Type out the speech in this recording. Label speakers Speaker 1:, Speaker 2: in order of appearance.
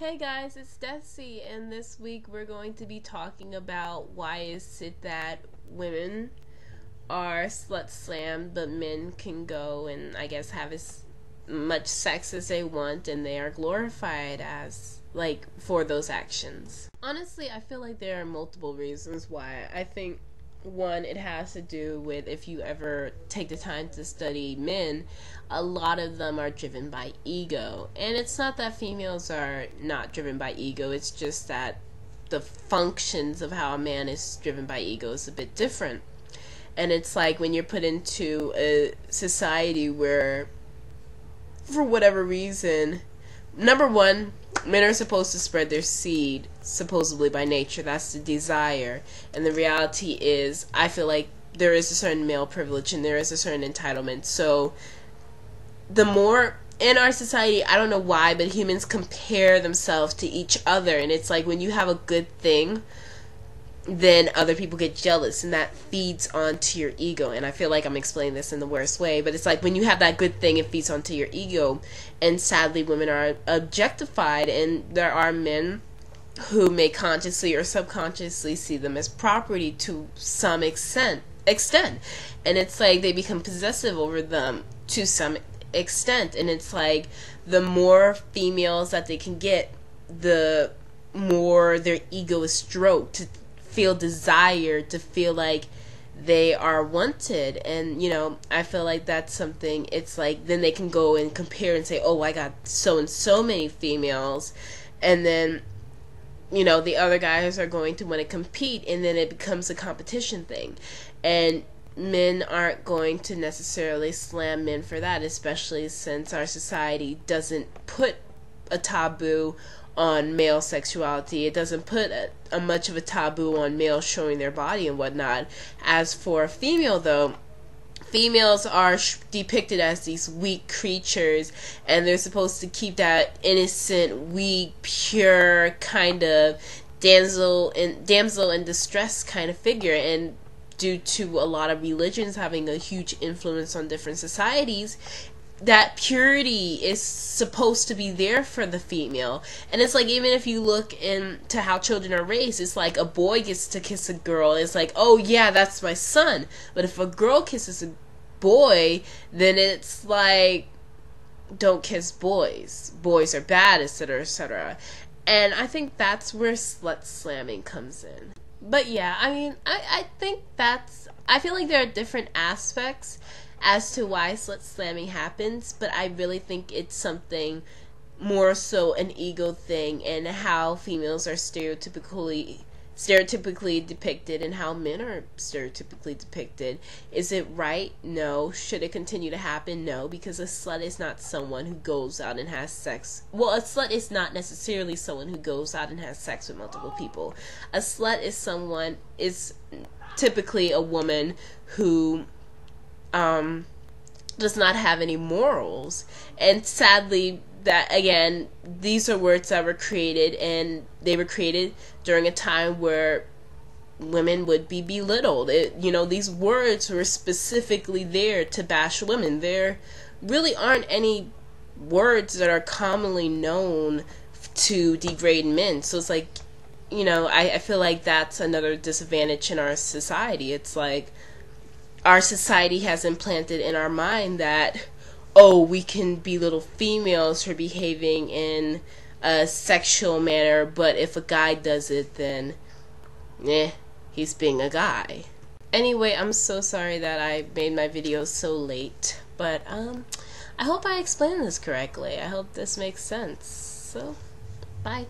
Speaker 1: Hey guys, it's Desi, and this week we're going to be talking about why is it that women are slut slammed, but men can go and I guess have as much sex as they want, and they are glorified as like for those actions. Honestly, I feel like there are multiple reasons why. I think one, it has to do with if you ever take the time to study men, a lot of them are driven by ego. And it's not that females are not driven by ego, it's just that the functions of how a man is driven by ego is a bit different. And it's like when you're put into a society where, for whatever reason, number one, men are supposed to spread their seed, supposedly by nature. That's the desire. And the reality is, I feel like there is a certain male privilege and there is a certain entitlement. So, the more in our society, I don't know why, but humans compare themselves to each other. And it's like when you have a good thing, then other people get jealous, and that feeds onto your ego. And I feel like I'm explaining this in the worst way, but it's like when you have that good thing, it feeds onto your ego. And sadly, women are objectified, and there are men who may consciously or subconsciously see them as property to some extent. And it's like they become possessive over them to some extent. And it's like the more females that they can get, the more their ego is stroked, to feel desired, to feel like they are wanted. And I feel like that's something. It's like then they can go and compare and say, oh, I got so and so many females, and then the other guys are going to want to compete, and then it becomes a competition thing. And men aren't going to necessarily slam men for that, especially since our society doesn't put a taboo on male sexuality. It doesn't put a much of a taboo on males showing their body and whatnot. As for a female, though, females are depicted as these weak creatures, and they're supposed to keep that innocent, weak, pure kind of damsel in distress kind of figure. And due to a lot of religions having a huge influence on different societies, that purity is supposed to be there for the female. And it's like, even if you look into how children are raised, it's like a boy gets to kiss a girl, it's like, oh yeah, that's my son. But if a girl kisses a boy, then it's like, don't kiss boys, boys are bad, etc., etc. And I think that's where slut slamming comes in. But yeah, I think I feel like there are different aspects as to why slut slamming happens, but I really think it's something more so an ego thing, and how females are stereotypically depicted and how men are stereotypically depicted. Is it right? No. Should it continue to happen? No, because a slut is not someone who goes out and has sex. Well, a slut is not necessarily someone who goes out and has sex with multiple people. A slut is typically a woman who does not have any morals. And sadly, that again, these are words that were created, and they were created during a time where women would be belittled. These words were specifically there to bash women. There really aren't any words that are commonly known to degrade men. So it's like, I feel like that's another disadvantage in our society. It's like our society has implanted in our mind that, oh, we can belittle females for behaving in a sexual manner, but if a guy does it, then he's being a guy. Anyway, I'm so sorry that I made my video so late, but I hope I explained this correctly. I hope this makes sense. So, bye.